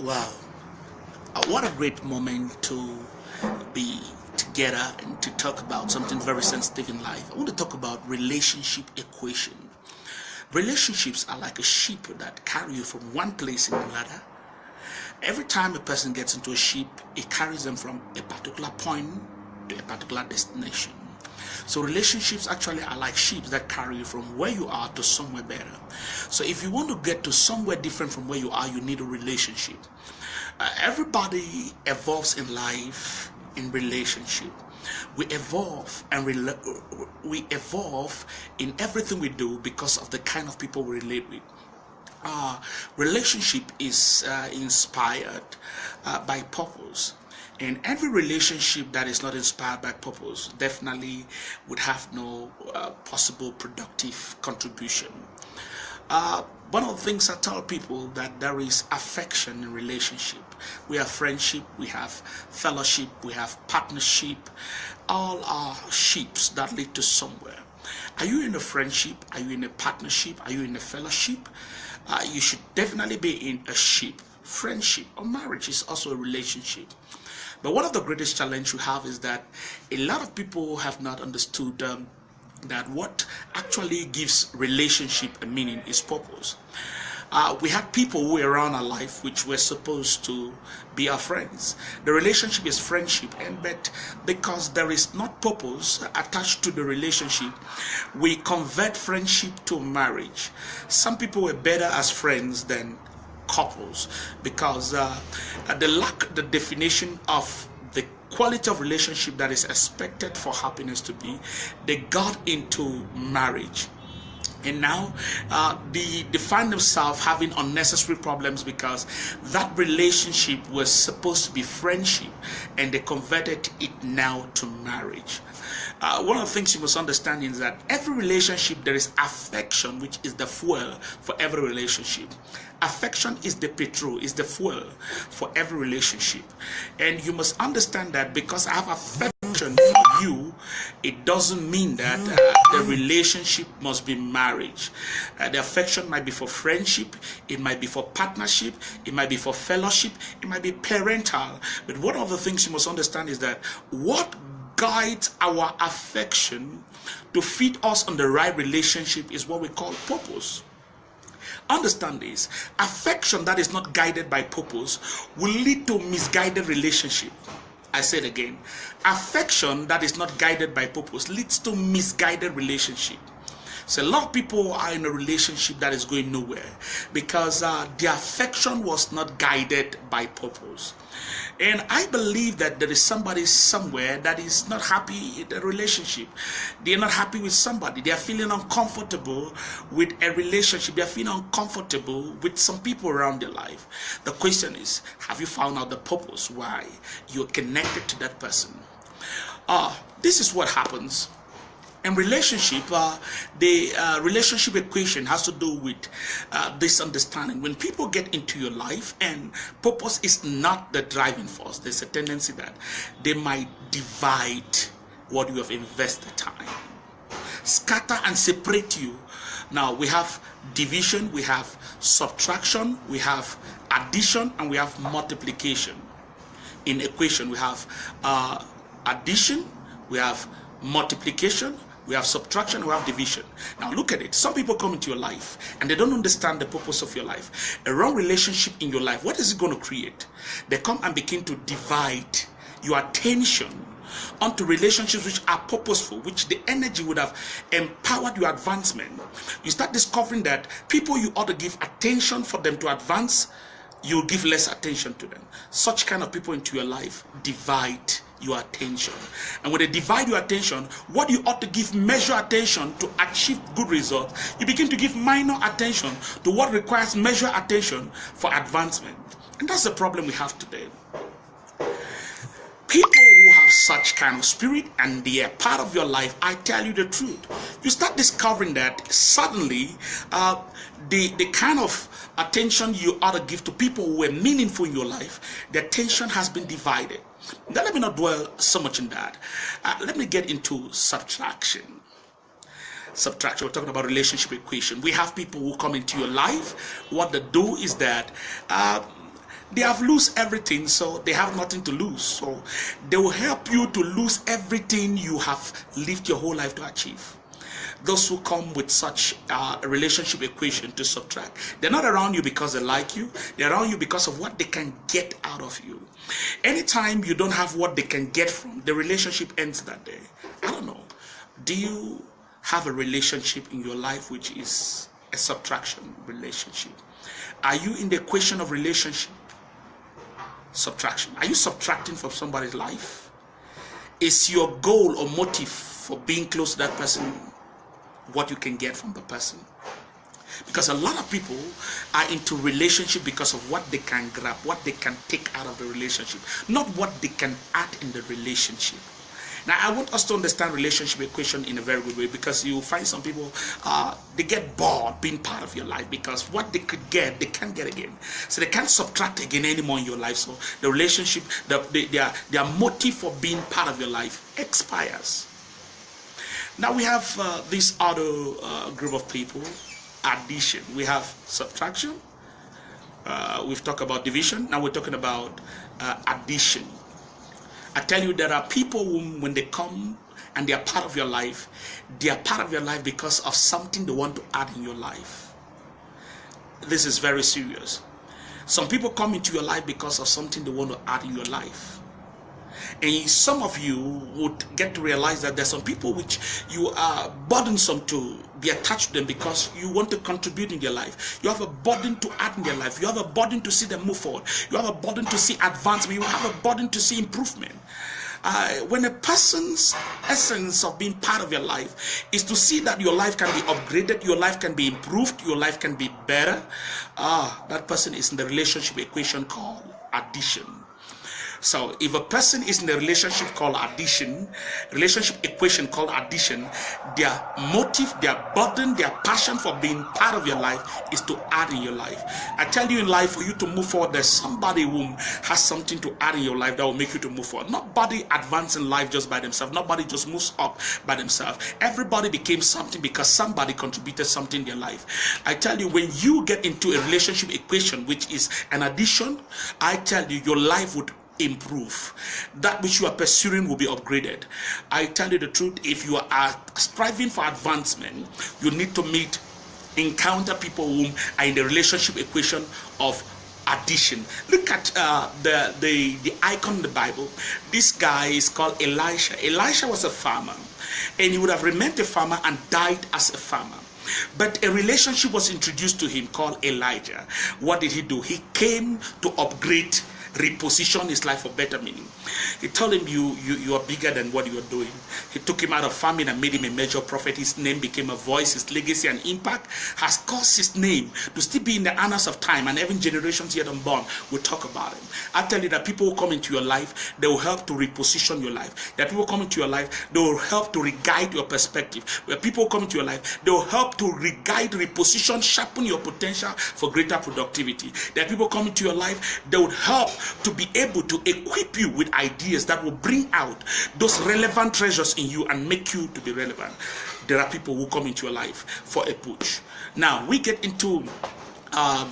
Wow, what a great moment to be together and to talk about something very sensitive in life. I want to talk about relationship equation. Relationships are like a ship that carry you from one place to another. Every time a person gets into a ship, it carries them from a particular point to a particular destination. So relationships actually are like ships that carry you from where you are to somewhere better. So if you want to get to somewhere different from where you are, you need a relationship. Everybody evolves in life in relationship. We evolve and we evolve in everything we do because of the kind of people we relate with. Relationship is inspired by purpose. And every relationship that is not inspired by purpose definitely would have no possible productive contribution. One of the things I tell people that there is affection in relationship. We have friendship, we have fellowship, we have partnership. All are ships that lead to somewhere. Are you in a friendship? Are you in a partnership? Are you in a fellowship? You should definitely be in a ship. Friendship or marriage is also a relationship. But one of the greatest challenges we have is that a lot of people have not understood that what actually gives relationship a meaning is purpose. We had people who were around our life which were supposed to be our friends. The relationship is friendship, and but because there is not purpose attached to the relationship, we convert friendship to marriage. Some people were better as friends than couples because they lack the definition of the quality of relationship that is expected for happiness to be. They got into marriage, and now they find themselves having unnecessary problems because that relationship was supposed to be friendship and they converted it now to marriage. One of the things you must understand is that every relationship there is affection, which is the fuel for every relationship. Affection is the petrol, is the fuel for every relationship. And you must understand that because I have affection for you, it doesn't mean that the relationship must be marriage. The affection might be for friendship, it might be for partnership, it might be for fellowship, it might be parental. But one of the things you must understand is that what guides our affection to feed us on the right relationship is what we call purpose. Understand this. Affection that is not guided by purpose will lead to misguided relationship. I said again, affection that is not guided by purpose leads to misguided relationship. So a lot of people are in a relationship that is going nowhere because their affection was not guided by purpose. And I believe that there is somebody somewhere that is not happy in the relationship. They are not happy with somebody. They are feeling uncomfortable with a relationship. They are feeling uncomfortable with some people around their life. The question is, have you found out the purpose why you're connected to that person? This is what happens. In relationship, the relationship equation has to do with this understanding. When people get into your life and purpose is not the driving force, there's a tendency that they might divide what you have invested time, scatter and separate you. Now we have division, we have subtraction, we have addition, and we have multiplication. In equation, we have addition, we have multiplication, we have subtraction, we have division. Now look at it. Some people come into your life and they don't understand the purpose of your life. A wrong relationship in your life, what is it going to create? They come and begin to divide your attention onto relationships which are purposeful, which the energy would have empowered your advancement. You start discovering that people you ought to give attention for them to advance, you give less attention to them. Such kind of people into your life divide your attention. And when they divide your attention, what you ought to give measure attention to achieve good results, you begin to give minor attention to what requires measure attention for advancement. And that's the problem we have today. People who have such kind of spirit and they are part of your life, I tell you the truth, you start discovering that suddenly the kind of attention you ought to give to people who are meaningful in your life, the attention has been divided. Now let me not dwell so much in that. Let me get into subtraction. Subtraction, we're talking about relationship equation. We have people who come into your life. What they do is that They have lost everything, so they have nothing to lose. So they will help you to lose everything you have lived your whole life to achieve. Those who come with such a relationship equation to subtract, they're not around you because they like you. They're around you because of what they can get out of you. Anytime you don't have what they can get from, the relationship ends that day. I don't know. Do you have a relationship in your life which is a subtraction relationship? Are you in the equation of relationship? Subtraction. Are you subtracting from somebody's life? Is your goal or motive for being close to that person what you can get from the person? Because a lot of people are into relationship because of what they can grab, what they can take out of the relationship, not what they can add in the relationship. Now, I want us to understand relationship equation in a very good way, because you find some people, they get bored being part of your life because what they could get, they can't get again. So they can't subtract again anymore in your life. So the relationship, their motive for being part of your life expires. Now we have this other group of people, addition. We have subtraction. We've talked about division. Now we're talking about addition. I tell you, there are people whom, when they come and they are part of your life, they are part of your life because of something they want to add in your life. This is very serious. Some people come into your life because of something they want to add in your life. And some of you would get to realize that there's some people which you are burdensome to be attached to them because you want to contribute in their life. You have a burden to add in their life. You have a burden to see them move forward. You have a burden to see advancement. You have a burden to see improvement. When a person's essence of being part of your life is to see that your life can be upgraded, your life can be improved, your life can be better, that person is in the relationship equation called addition. So if a person is in a relationship called addition, relationship equation called addition, their motive, their burden, their passion for being part of your life is to add in your life. I tell you, in life, for you to move forward, there's somebody who has something to add in your life that will make you to move forward. Nobody advances in life just by themselves. Nobody just moves up by themselves. Everybody became something because somebody contributed something in their life. I tell you, when you get into a relationship equation, which is an addition, I tell you, your life would improve. That which you are pursuing will be upgraded. I tell you the truth, if you are striving for advancement, you need to encounter people whom are in the relationship equation of addition. Look at the icon in the Bible. This guy is called Elisha. Elisha was a farmer, and he would have remained a farmer and died as a farmer. But a relationship was introduced to him called Elijah. What did he do? He came to upgrade, reposition his life for better meaning. He told him, you are bigger than what you are doing. He took him out of famine and made him a major prophet. His name became a voice. His legacy and impact has caused his name to still be in the annals of time, and even generations yet unborn will talk about him. I tell you that people who come into your life, they will help to reposition your life. That people come into your life, they will help to re-guide your perspective. Where people come into your life, they will help to re-guide, reposition, sharpen your potential for greater productivity. That people come into your life, they would help to be able to equip you with ideas that will bring out those relevant treasures in you and make you to be relevant. There are people who come into your life for a push. Now we get into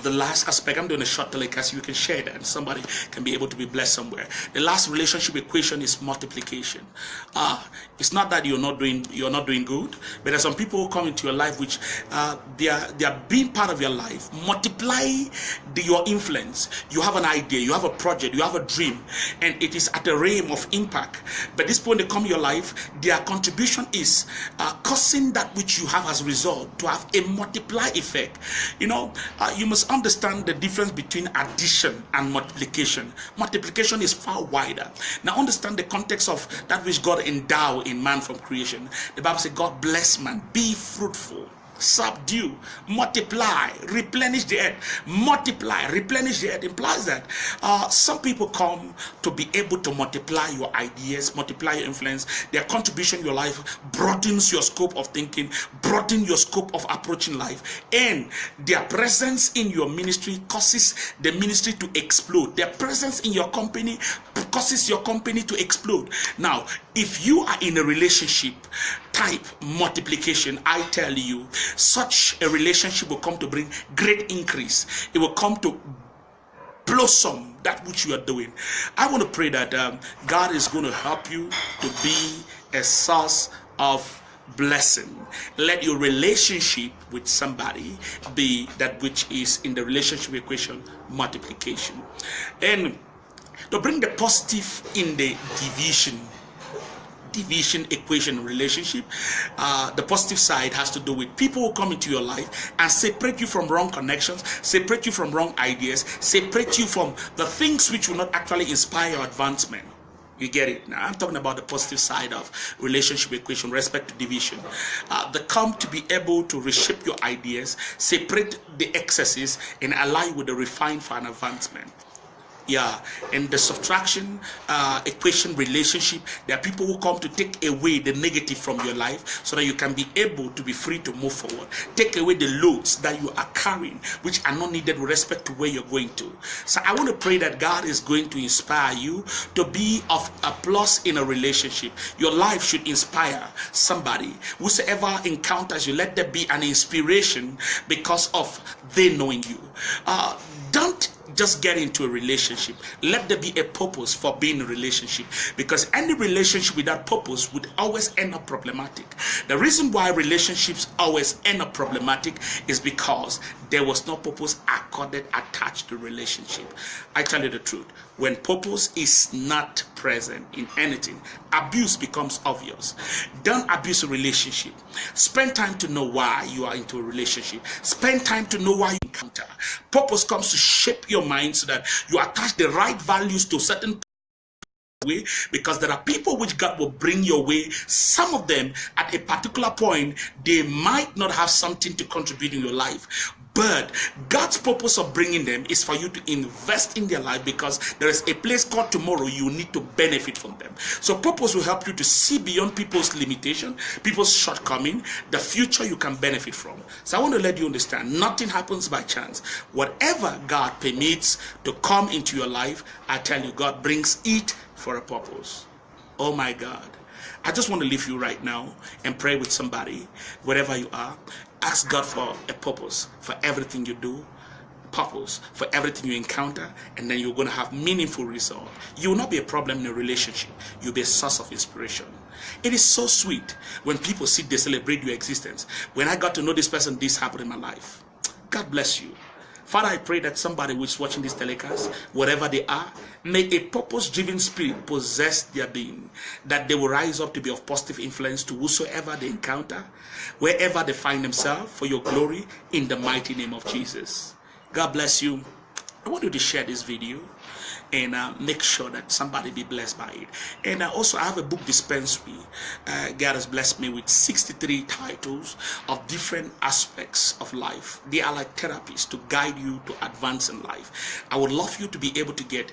the last aspect. I'm doing a short telecast. You can share that and somebody can be able to be blessed somewhere. The last relationship equation is multiplication. It's not that you're not doing good, but there are some people who come into your life which they are being part of your life. Multiply your influence. You have an idea, you have a project, you have a dream, and it is at a realm of impact. But this point they come in your life, their contribution is causing that which you have as a result to have a multiply effect. You must understand the difference between addition and multiplication. Multiplication is far wider. Now understand the context of that which God endowed in man from creation. The Bible says God bless man, be fruitful, subdue, multiply, replenish the earth. Multiply, replenish the earth implies that some people come to be able to multiply your ideas, multiply your influence. Their contribution in your life broadens your scope of thinking, broadens your scope of approaching life, and their presence in your ministry causes the ministry to explode. Their presence in your company causes your company to explode. Now, if you are in a relationship type multiplication, I tell you, such a relationship will come to bring great increase. It will come to blossom that which you are doing. I want to pray that God is going to help you to be a source of blessing. Let your relationship with somebody be that which is in the relationship equation multiplication. And to bring the positive in the division equation relationship, the positive side has to do with people who come into your life and separate you from wrong connections, separate you from wrong ideas, separate you from the things which will not actually inspire your advancement. You get it? Now I'm talking about the positive side of relationship equation, respect to division. The come to be able to reshape your ideas, separate the excesses, and align with the refined for an advancement. Yeah, and the subtraction equation relationship, there are people who come to take away the negative from your life so that you can be able to be free to move forward. Take away the loads that you are carrying, which are not needed with respect to where you're going to. So I want to pray that God is going to inspire you to be of a plus in a relationship. Your life should inspire somebody. Whosoever encounters you, let there be an inspiration because of they knowing you. Don't just get into a relationship. Let there be a purpose for being in a relationship, because any relationship without purpose would always end up problematic. The reason why relationships always end up problematic is because there was no purpose accorded attached to relationship. I tell you the truth, when purpose is not present in anything, abuse becomes obvious. Don't abuse a relationship. Spend time to know why you are into a relationship. Spend time to know why you encounter. Purpose comes to shape your mind so that you attach the right values to certain way, because there are people which God will bring your way. Some of them at a particular point, they might not have something to contribute in your life, but God's purpose of bringing them is for you to invest in their life, because there is a place called tomorrow you need to benefit from them. So purpose will help you to see beyond people's limitation, people's shortcoming, the future you can benefit from. So I want to let you understand, nothing happens by chance. Whatever God permits to come into your life, I tell you, God brings it for a purpose. Oh my God. I just want to leave you right now and pray with somebody, wherever you are. Ask God for a purpose for everything you do, purpose for everything you encounter, and then you're going to have meaningful result. You will not be a problem in a relationship. You'll be a source of inspiration. It is so sweet when people sit, they celebrate your existence. When I got to know this person, this happened in my life. God bless you. Father, I pray that somebody who is watching this telecast, wherever they are, may a purpose-driven spirit possess their being, that they will rise up to be of positive influence to whosoever they encounter, wherever they find themselves, for your glory, in the mighty name of Jesus. God bless you. I want you to share this video and make sure that somebody be blessed by it. And also, I have a book dispensary. God has blessed me with 63 titles of different aspects of life. They are like therapies to guide you to advance in life. I would love you to be able to get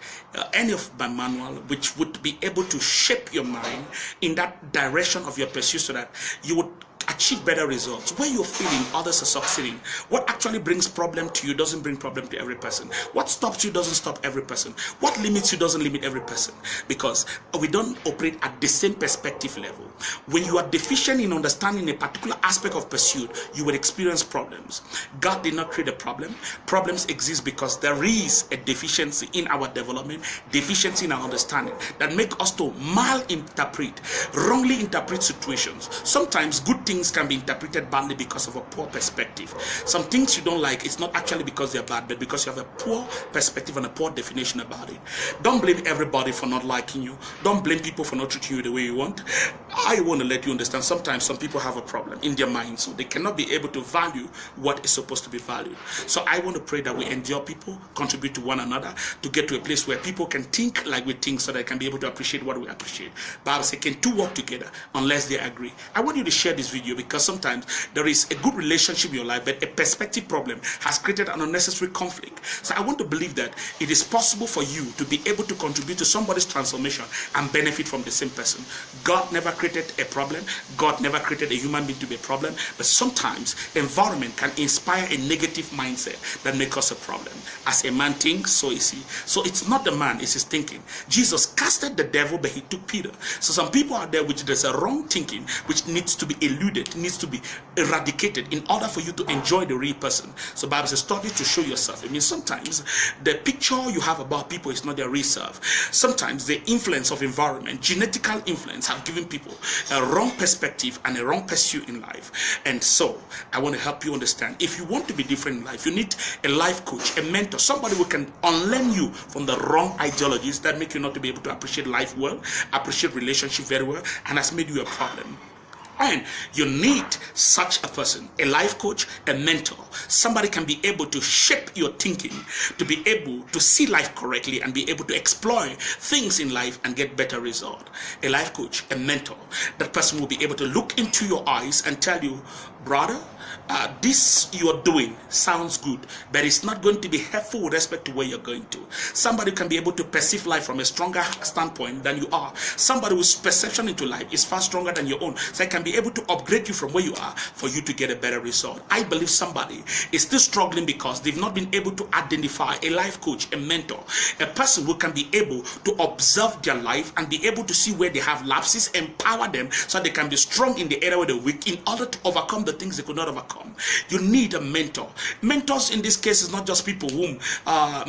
any of my manual, which would be able to shape your mind in that direction of your pursuit, so that you would achieve better results. Where you're feeling others are succeeding, what actually brings problem to you doesn't bring problem to every person. What stops you doesn't stop every person. What limits you doesn't limit every person, because we don't operate at the same perspective level. When you are deficient in understanding a particular aspect of pursuit, you will experience problems. God did not create a problem. Problems exist because there is a deficiency in our development, deficiency in our understanding, that make us to malinterpret, wrongly interpret situations. Sometimes good things can be interpreted badly because of a poor perspective. Some things you don't like, it's not actually because they're bad, but because you have a poor perspective and a poor definition about it. Don't blame everybody for not liking you. Don't blame people for not treating you the way you want. I want to let you understand, sometimes some people have a problem in their mind, so they cannot be able to value what is supposed to be valued. So I want to pray that we endure people, contribute to one another, to get to a place where people can think like we think, so they can be able to appreciate what we appreciate. Bible says, can two work together unless they agree? I want you to share this video, because sometimes there is a good relationship in your life, but a perspective problem has created an unnecessary conflict. So I want to believe that it is possible for you to be able to contribute to somebody's transformation and benefit from the same person. God never created a problem. God never created a human being to be a problem. But sometimes environment can inspire a negative mindset that may cause a problem. As a man thinks, so is he. So it's not the man, it's his thinking. Jesus casted the devil, but he took Peter. So some people out there which there's a wrong thinking which needs to be eluded, needs to be eradicated in order for you to enjoy the real person. So Bible says, study to show yourself. I mean, sometimes the picture you have about people is not their real self. Sometimes the influence of environment, genetical influence, have given people a wrong perspective and a wrong pursuit in life. And so I want to help you understand, if you want to be different in life, you need a life coach, a mentor, somebody who can unlearn you from the wrong ideologies that make you not to be able to appreciate life well, appreciate relationship very well, and has made you a problem. And you need such a person, a life coach, a mentor. Somebody can be able to shape your thinking, to be able to see life correctly and be able to exploit things in life and get better result. A life coach, a mentor, that person will be able to look into your eyes and tell you, brother, this you are doing sounds good, but it's not going to be helpful with respect to where you're going to. Somebody can be able to perceive life from a stronger standpoint than you are. Somebody whose perception into life is far stronger than your own, so I can be able to upgrade you from where you are for you to get a better result. I believe somebody is still struggling because they've not been able to identify a life coach, a mentor, a person who can be able to observe their life and be able to see where they have lapses, empower them so they can be strong in the area where they're weak in order to overcome the things they could not overcome. You need a mentor. Mentors in this case is not just people whom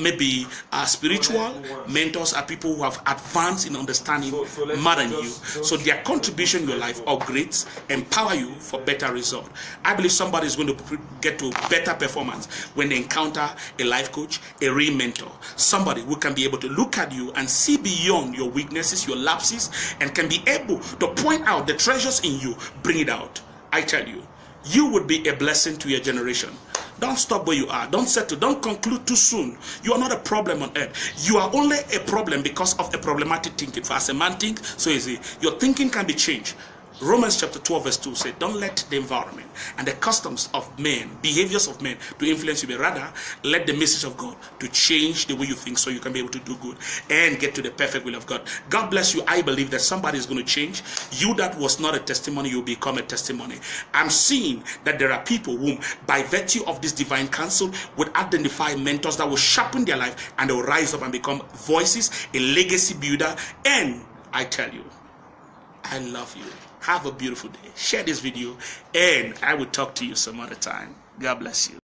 maybe are spiritual. Mentors are people who have advanced in understanding more than you. So their contribution in your life upgrades, empower you for better result. I believe somebody is going to get to better performance when they encounter a life coach, a real mentor, somebody who can be able to look at you and see beyond your weaknesses, your lapses, and can be able to point out the treasures in you, bring it out. I tell you, you would be a blessing to your generation. Don't stop where you are. Don't settle. Don't conclude too soon. You are not a problem on earth. You are only a problem because of a problematic thinking. For as a man thinks, so is he. Your thinking can be changed. Romans chapter 12 verse 2 said, don't let the environment and the customs of men, behaviors of men to influence you, but rather let the message of God to change the way you think so you can be able to do good and get to the perfect will of God. God bless you. I believe that somebody is going to change. You that was not a testimony, you will become a testimony. I'm seeing that there are people whom by virtue of this divine counsel would identify mentors that will sharpen their life and they will rise up and become voices, a legacy builder. And I tell you, I love you. Have a beautiful day. Share this video and I will talk to you some other time. God bless you.